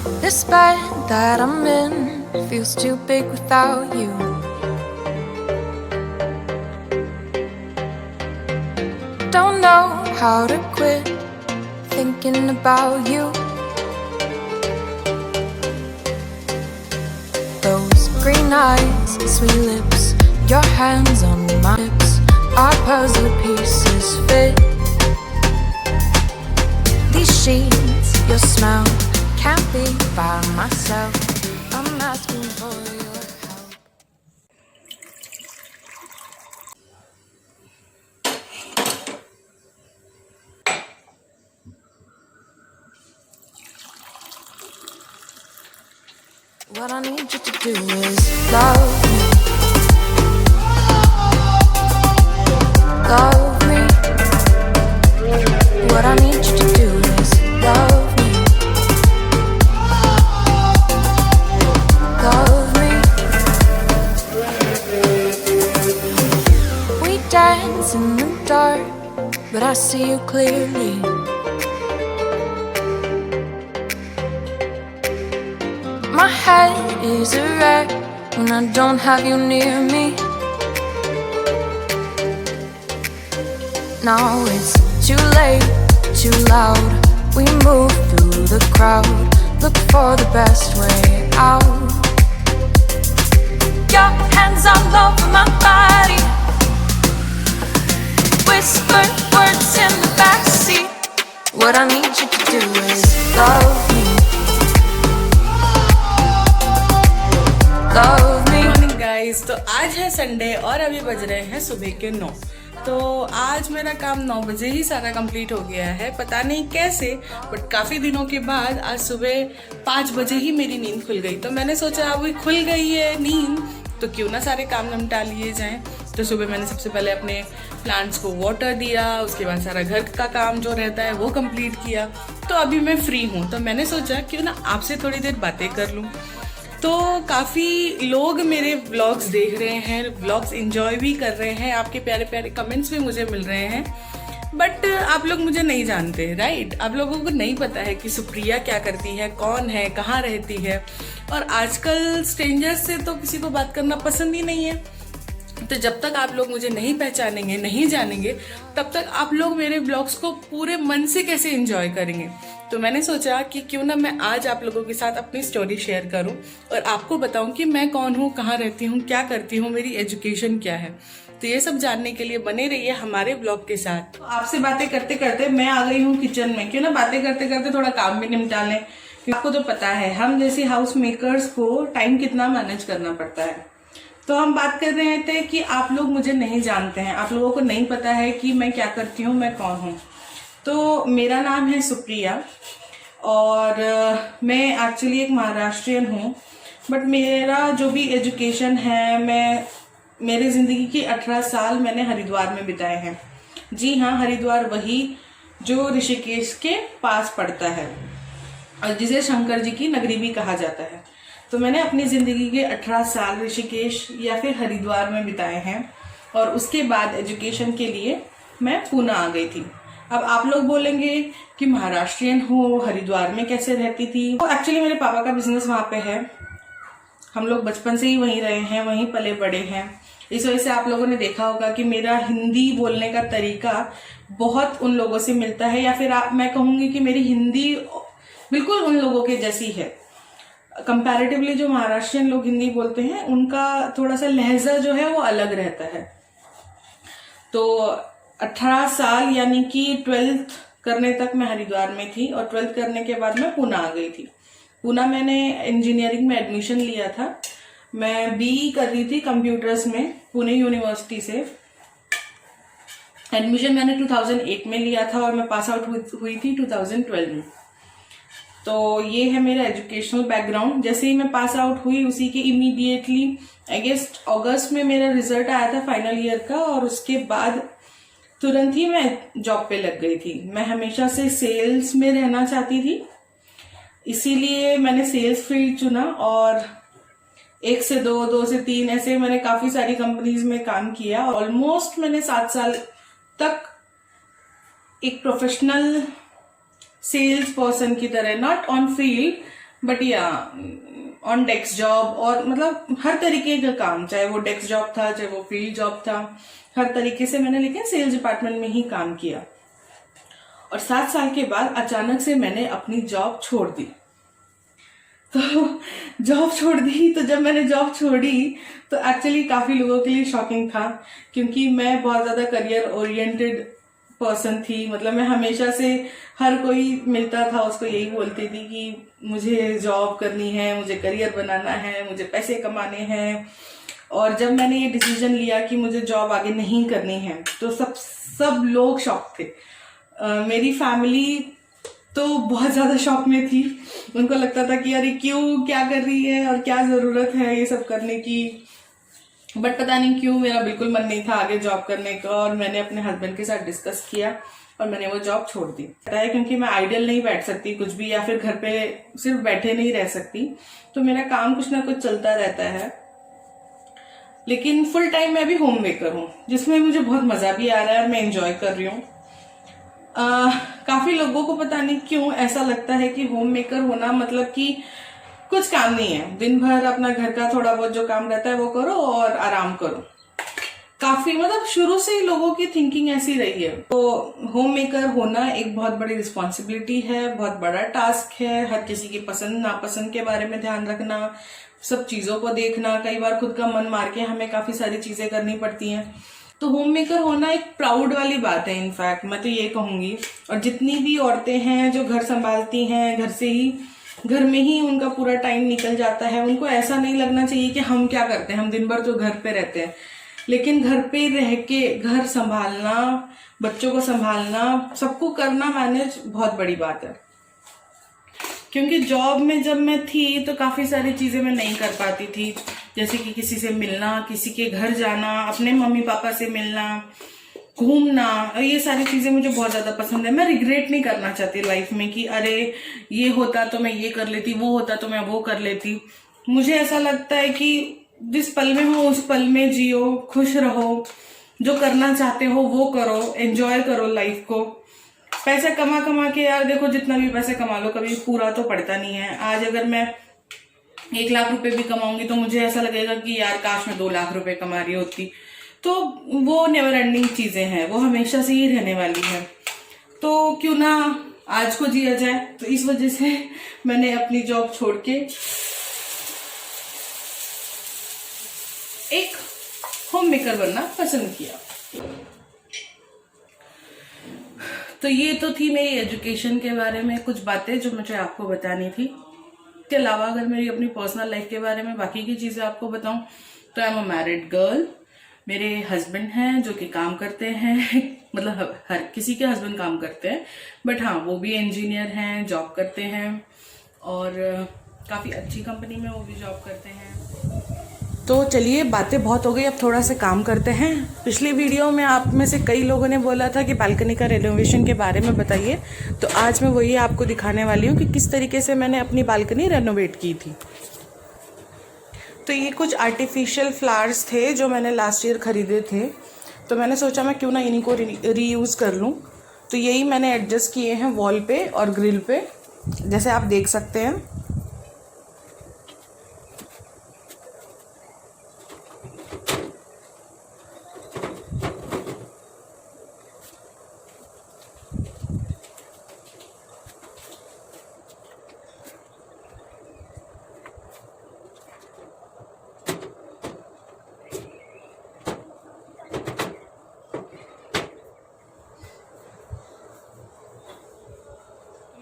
This bed that I'm in feels too big without you. Don't know how to quit thinking about you. Those green eyes, sweet lips, your hands on my hips, our puzzle pieces fit. These sheets, your smell, can't be by myself. I'm asking for your help. What I need you to do is love me. Love me. What I need you to do is love me. Love me. We dance in the dark, but I see you clearly. My head is a wreck when I don't have you near me. Now it's too late, too loud. We move through the crowd, look for the best way out. Your hands all over my body, whisper words in the backseat. What I need you to do is love me. Morning guys, तो आज है Sunday और अभी बज रहे हैं सुबह के 9। तो आज मेरा काम 9 बजे ही सारा कंप्लीट हो गया है, पता नहीं कैसे, बट काफ़ी दिनों के बाद आज सुबह 5 बजे ही मेरी नींद खुल गई। तो मैंने सोचा अभी खुल गई है नींद तो क्यों ना सारे काम निपटा लिए जाएं। तो सुबह मैंने सबसे पहले अपने प्लांट्स को वाटर दिया, उसके बाद सारा घर का काम जो रहता है वो कंप्लीट किया। तो अभी मैं फ्री हूँ, तो मैंने सोचा क्यों ना आपसे थोड़ी देर बातें कर लूँ। तो काफ़ी लोग मेरे व्लॉग्स देख रहे हैं, व्लॉग्स एंजॉय भी कर रहे हैं, आपके प्यारे प्यारे कमेंट्स भी मुझे मिल रहे हैं, बट आप लोग मुझे नहीं जानते, राइट? आप लोगों को नहीं पता है कि सुप्रिया क्या करती है, कौन है, कहाँ रहती है। और आजकल स्ट्रेंजर्स से तो किसी को बात करना पसंद ही नहीं है। तो जब तक आप लोग मुझे नहीं पहचानेंगे, नहीं जानेंगे, तब तक आप लोग मेरे ब्लॉग्स को पूरे मन से कैसे एंजॉय करेंगे। तो मैंने सोचा कि क्यों ना मैं आज आप लोगों के साथ अपनी स्टोरी शेयर करूं और आपको बताऊं कि मैं कौन हूं, कहाँ रहती हूं, क्या करती हूं, मेरी एजुकेशन क्या है। तो ये सब जानने के लिए बने रहिए हमारे ब्लॉग के साथ। तो आपसे बातें करते करते मैं आ गई हूँ किचन में। क्यों ना बातें करते करते थोड़ा काम भी निपटा लें। आपको तो पता है हम जैसे हाउस मेकर्स को टाइम कितना मैनेज करना पड़ता है। तो हम बात कर रहे थे कि आप लोग मुझे नहीं जानते हैं, आप लोगों को नहीं पता है कि मैं क्या करती हूँ, मैं कौन हूँ। तो मेरा नाम है सुप्रिया और मैं एक्चुअली एक महाराष्ट्रियन हूँ, बट मेरा जो भी एजुकेशन है, मेरी ज़िंदगी की 18 साल मैंने हरिद्वार में बिताए हैं। जी हाँ, हरिद्वार वही जो ऋषिकेश के पास पड़ता है और जिसे शंकर जी की नगरी भी कहा जाता है। तो मैंने अपनी ज़िंदगी के 18 साल ऋषिकेश या फिर हरिद्वार में बिताए हैं और उसके बाद एजुकेशन के लिए मैं पूना आ गई थी। अब आप लोग बोलेंगे कि महाराष्ट्रियन हो, हरिद्वार में कैसे रहती थी। तो एक्चुअली मेरे पापा का बिजनेस वहाँ पे है, हम लोग बचपन से ही वहीं रहे हैं, वहीं पले बड़े हैं। इस वजह से आप लोगों ने देखा होगा कि मेरा हिंदी बोलने का तरीका बहुत उन लोगों से मिलता है, या फिर मैं कहूँगी कि मेरी हिंदी बिल्कुल उन लोगों के जैसी है। कंपैरेटिवली जो महाराष्ट्रियन लोग हिंदी बोलते हैं उनका थोड़ा सा लहजा जो है वो अलग रहता है। तो 18 साल यानी कि 12th करने तक मैं हरिद्वार में थी और 12th करने के बाद मैं पूना आ गई थी। पूना मैंने इंजीनियरिंग में एडमिशन लिया था। मैं बीई कर रही थी कंप्यूटर्स में पुणे यूनिवर्सिटी से। एडमिशन मैंने 2008 में लिया था और मैं पास आउट हुई थी 2012 में। तो ये है मेरा एजुकेशनल बैकग्राउंड। जैसे ही मैं पास आउट हुई उसी के इमीडिएटली आई गेस अगस्त में मेरा रिजल्ट आया था फाइनल ईयर का, और उसके बाद तुरंत ही मैं जॉब पे लग गई थी। मैं हमेशा से सेल्स में रहना चाहती थी, इसीलिए मैंने सेल्स फील्ड चुना और 1 से 2, 2 से 3 ऐसे मैंने काफी सारी कंपनीज में काम किया। ऑलमोस्ट मैंने 7 साल तक एक प्रोफेशनल सेल्स पर्सन की तरह, नॉट ऑन फील्ड बट या ऑन डेस्क जॉब, और मतलब हर तरीके का काम, चाहे वो डेस्क जॉब था चाहे वो फील्ड जॉब था, हर तरीके से मैंने लेकिन सेल्स डिपार्टमेंट में ही काम किया। और 7 साल के बाद अचानक से मैंने अपनी जॉब छोड़ दी। तो जॉब छोड़ दी, तो जब मैंने जॉब छोड़ी तो एक्चुअली काफी लोगों के लिए शॉकिंग था, क्योंकि मैं बहुत ज्यादा करियर ओरिएंटेड पर्सन थी। मतलब मैं हमेशा से, हर कोई मिलता था उसको यही बोलती थी कि मुझे जॉब करनी है, मुझे करियर बनाना है, मुझे पैसे कमाने हैं। और जब मैंने ये डिसीजन लिया कि मुझे जॉब आगे नहीं करनी है, तो सब लोग शॉक थे। मेरी फैमिली तो बहुत ज्यादा शॉक में थी। उनको लगता था कि अरे क्यों, क्या कर रही है और क्या जरूरत है ये सब करने की। बट पता नहीं क्यों मेरा बिल्कुल मन नहीं था आगे जॉब करने का, और मैंने अपने हस्बैंड के साथ डिस्कस किया और मैंने वो जॉब छोड़ दी। पता है, क्योंकि मैं आइडियल नहीं बैठ सकती कुछ भी, या फिर घर पे सिर्फ बैठे नहीं रह सकती, तो मेरा काम कुछ ना कुछ चलता रहता है। लेकिन फुल टाइम मैं भी होम मेकर हूँ, जिसमें मुझे बहुत मजा भी आ रहा है और मैं एंजॉय कर रही हूँ। काफी लोगों को पता नहीं क्यों ऐसा लगता है कि होम मेकर होना मतलब कि कुछ काम नहीं है, दिन भर अपना घर का थोड़ा बहुत जो काम रहता है वो करो और आराम करो। काफी मतलब शुरू से ही लोगों की थिंकिंग ऐसी रही है। तो होम मेकर होना एक बहुत बड़ी रिस्पॉन्सिबिलिटी है, बहुत बड़ा टास्क है। हर किसी की पसंद नापसंद के बारे में ध्यान रखना, सब चीजों को देखना, कई बार खुद का मन मार के हमें काफी सारी चीजें करनी पड़ती हैं। तो होम मेकर होना एक प्राउड वाली बात है, इनफैक्ट मैं तो ये कहूंगी। और जितनी भी औरतें हैं जो घर संभालती हैं, घर में ही उनका पूरा टाइम निकल जाता है, उनको ऐसा नहीं लगना चाहिए कि हम क्या करते हैं, हम दिन भर तो घर पे रहते हैं। लेकिन घर पे रह के घर संभालना, बच्चों को संभालना, सबको करना मैनेज बहुत बड़ी बात है। क्योंकि जॉब में जब मैं थी तो काफी सारी चीजें मैं नहीं कर पाती थी, जैसे कि किसी से मिलना, किसी के घर जाना, अपने मम्मी पापा से मिलना, घूमना, ये सारी चीजें मुझे बहुत ज्यादा पसंद है। मैं रिग्रेट नहीं करना चाहती लाइफ में कि अरे ये होता तो मैं ये कर लेती, वो होता तो मैं वो कर लेती। मुझे ऐसा लगता है कि जिस पल में हो उस पल में जियो, खुश रहो, जो करना चाहते हो वो करो, एंजॉय करो लाइफ को। पैसे कमा के यार देखो, जितना भी पैसे कमा लो कभी पूरा तो पड़ता नहीं है। आज अगर मैं 1 लाख रुपए भी कमाऊंगी तो मुझे ऐसा लगेगा कि यार काश मैं 2 लाख रुपए कमा रही होती। तो वो नेवर एंडिंग चीजें हैं, वो हमेशा से ही रहने वाली है। तो क्यों ना आज को जिया जाए। तो इस वजह से मैंने अपनी जॉब छोड़ के एक होम मेकर बनना पसंद किया। तो ये तो थी मेरी एजुकेशन के बारे में कुछ बातें जो मुझे आपको बतानी थी। इसके अलावा अगर मेरी अपनी पर्सनल लाइफ के बारे में बाकी की चीजें आपको बताऊं तो I am a married girl. मेरे हस्बैंड हैं जो कि काम करते हैं, मतलब हर किसी के हस्बैंड काम करते हैं, बट हाँ वो भी इंजीनियर हैं, जॉब करते हैं और काफी अच्छी कंपनी में वो भी जॉब करते हैं। तो चलिए बातें बहुत हो गई, अब थोड़ा सा काम करते हैं। पिछली वीडियो में आप में से कई लोगों ने बोला था कि बालकनी का रेनोवेशन के बारे में बताइए, तो आज मैं वही आपको दिखाने वाली हूँ कि किस तरीके से मैंने अपनी बालकनी रेनोवेट की थी। तो ये कुछ आर्टिफिशियल फ्लावर्स थे जो मैंने लास्ट ईयर खरीदे थे, तो मैंने सोचा मैं क्यों ना इन्हीं को रीयूज़ कर लूँ। तो यही मैंने एडजस्ट किए हैं वॉल पे और ग्रिल पे, जैसे आप देख सकते हैं।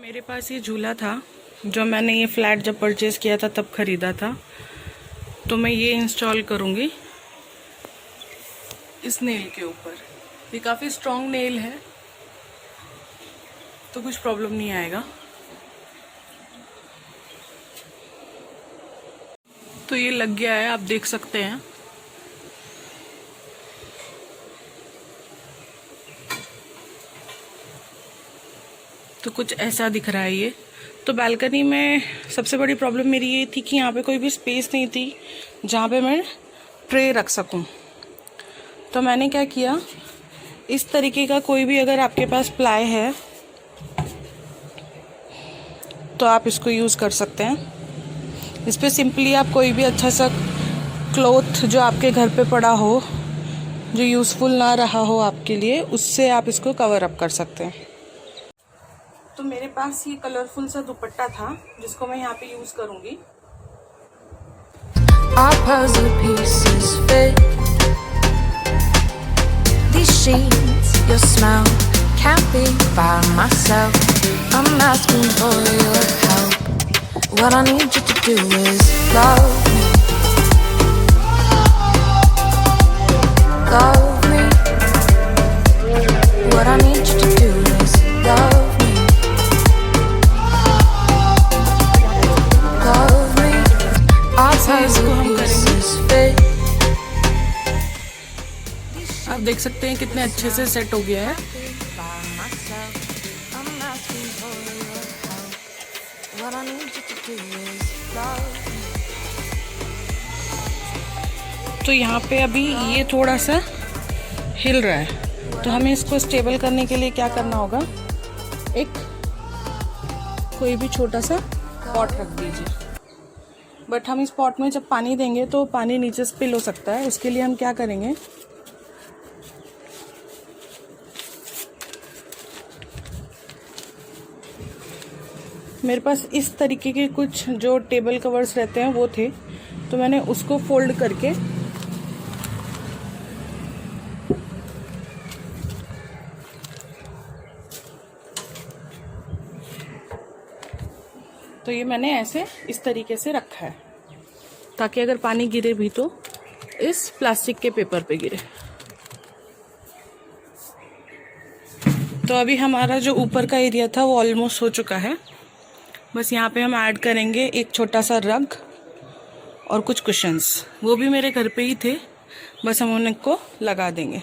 मेरे पास ये झूला था जो मैंने ये फ्लैट जब परचेज़ किया था तब ख़रीदा था, तो मैं ये इंस्टॉल करूँगी इस नेल के ऊपर। ये काफ़ी स्ट्रॉन्ग नेल है तो कुछ प्रॉब्लम नहीं आएगा। तो ये लग गया है, आप देख सकते हैं। तो कुछ ऐसा दिख रहा है ये। तो बालकनी में सबसे बड़ी प्रॉब्लम मेरी ये थी कि यहाँ पे कोई भी स्पेस नहीं थी जहाँ पे मैं ट्रे रख सकूँ। तो मैंने क्या किया, इस तरीके का कोई भी अगर आपके पास प्लाई है तो आप इसको यूज़ कर सकते हैं। इस पर सिंपली आप कोई भी अच्छा सा क्लॉथ जो आपके घर पे पड़ा हो, जो यूज़फुल ना रहा हो आपके लिए, उससे आप इसको कवर अप कर सकते हैं। तो मेरे पास ये कलरफुल सा दुपट्टा था जिसको मैं यहाँ पे यूज़ करूँगी। Our puzzle pieces fit these sheets. Your smell can't be by myself. I'm asking for your help. What I need you to do is love me, love me. What I need you to do is love me, love me. Our puzzle pieces fit. आप देख सकते हैं कितने अच्छे से set हो गया है। तो यहाँ पे अभी ये थोड़ा सा हिल रहा है, तो हमें इसको स्टेबल करने के लिए क्या करना होगा, एक कोई भी छोटा सा पॉट रख दीजिए। बट हम इस पॉट में जब पानी देंगे तो पानी नीचे स्पिल हो सकता है। उसके लिए हम क्या करेंगे, मेरे पास इस तरीके के कुछ जो टेबल कवर्स रहते हैं वो थे, तो मैंने उसको फोल्ड करके तो ये मैंने ऐसे इस तरीके से रखा है ताकि अगर पानी गिरे भी तो इस प्लास्टिक के पेपर पे गिरे। तो अभी हमारा जो ऊपर का एरिया था वो ऑलमोस्ट हो चुका है। बस यहाँ पे हम ऐड करेंगे एक छोटा सा रग और कुछ कुशन्स, वो भी मेरे घर पे ही थे, बस हम उनको लगा देंगे।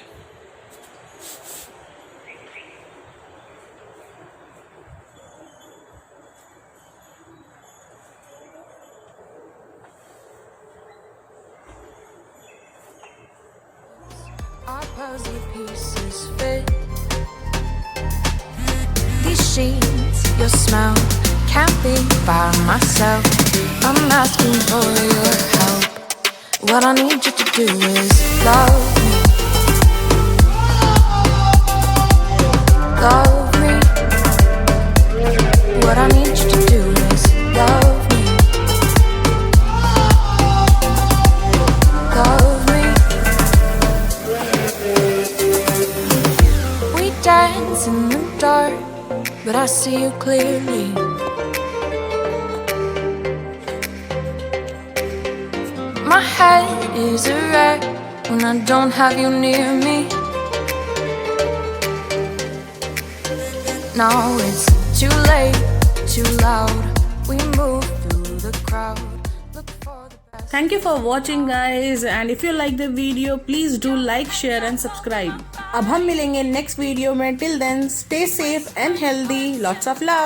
Our puzzle pieces fit these sheets. Your smell can't be by myself. I'm asking for your help. What I need you to do is love me, love me. What I need you to do is love me, love me. We dance in the dark, but I see you clearly. My head is a wreck when I don't have you near me. Now it's too late, too loud. We move through the crowd. Look for the best. Thank you for watching guys, and if you like the video please do like, share and subscribe. अब हम मिलेंगे next video में। Till then stay safe and healthy. Lots of love.